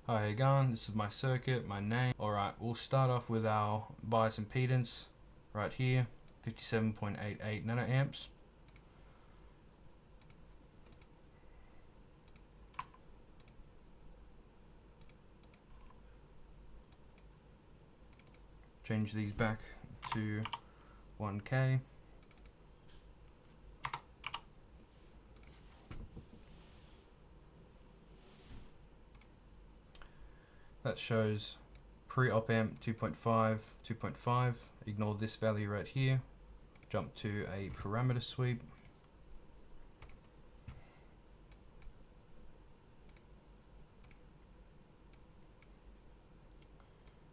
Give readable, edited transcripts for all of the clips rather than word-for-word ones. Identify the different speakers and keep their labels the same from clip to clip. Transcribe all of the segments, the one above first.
Speaker 1: Hi, how you going? This is my circuit, my name. Alright, we'll start off with our bias impedance right here, 57.88 nanoamps. Change these back to 1K. That shows pre-op amp 2.5. Ignore this value right here. Jump to a parameter sweep.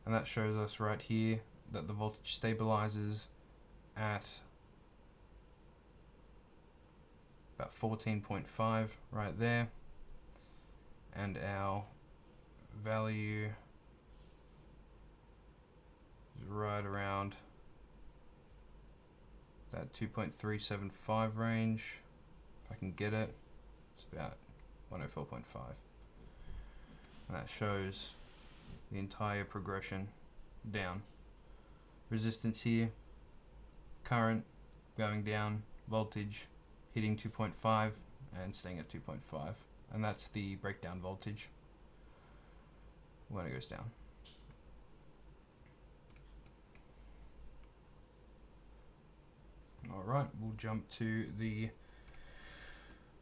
Speaker 1: And that shows us right here that the voltage stabilizes at about 14.5 right there. And our value is right around that 2.375 range. If I can get it, it's about 104.5. And that shows the entire progression down. Resistance here, current going down, voltage hitting 2.5 and staying at 2.5. And that's the breakdown voltage when it goes down. Alright, we'll jump to the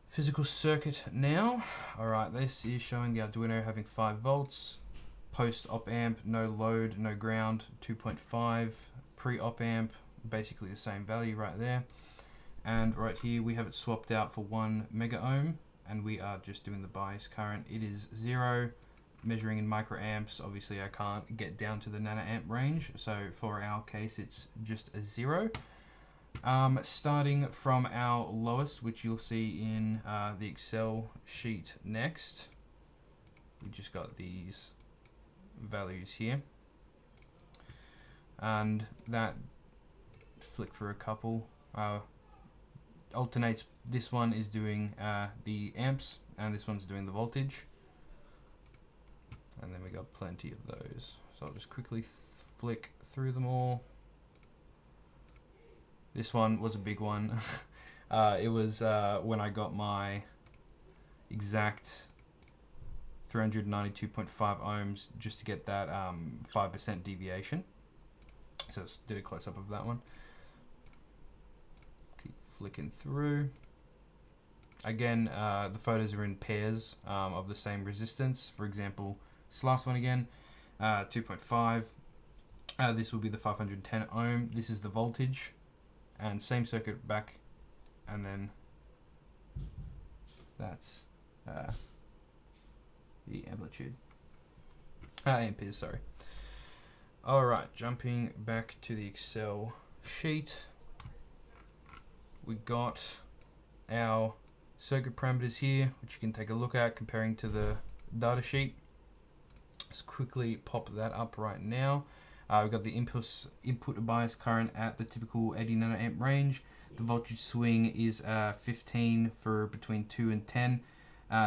Speaker 1: physical circuit now. Alright, this is showing the Arduino having 5 volts. Post-op amp, no load, no ground, 2.5. Pre-op amp, basically the same value right there. And right here we have it swapped out for 1 mega ohm, and we are just doing the bias current. It is 0. Measuring in microamps, obviously I can't get down to the nanoamp range, so for our case it's just a 0. Starting from our lowest, which you'll see in the Excel sheet next, we just got these values here, and that flick for a couple alternates. This one is doing the amps and this one's doing the voltage. And then we got plenty of those. So I'll just quickly flick through them all. This one was a big one. It was when I got my exact 392.5 ohms just to get that 5% deviation. So did a close up of that one. Keep flicking through. Again, the photos are in pairs of the same resistance. For example, this last one again, 2.5. This will be the 510 ohm. This is the voltage, and same circuit back, and then that's the amplitude. Amperes, sorry. Alright, jumping back to the Excel sheet. We got our circuit parameters here, which you can take a look at comparing to the data sheet. Let's quickly pop that up right now. We've got the input bias current at the typical 80 nanoamp range. The voltage swing is 15 for between 2 and 10.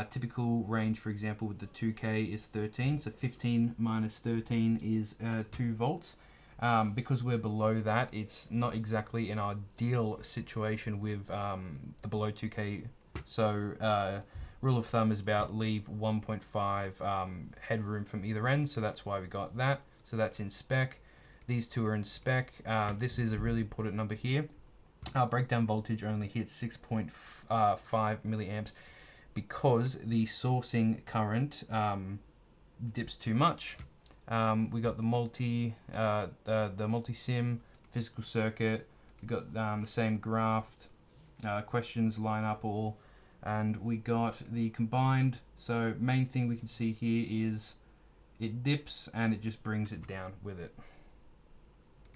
Speaker 1: Typical range, for example, with the 2K is 13. So 15 minus 13 is 2 volts. Because we're below that, it's not exactly an ideal situation with the below 2K. So rule of thumb is about leave 1.5 headroom from either end, so that's why we got that. So that's in spec. These two are in spec. This is a really important number here. Our breakdown voltage only hits 6.5 milliamps because the sourcing current dips too much. We got the Multisim physical circuit. We got the same graph. Questions line up all. And we got the combined. So main thing we can see here is it dips and it just brings it down with it.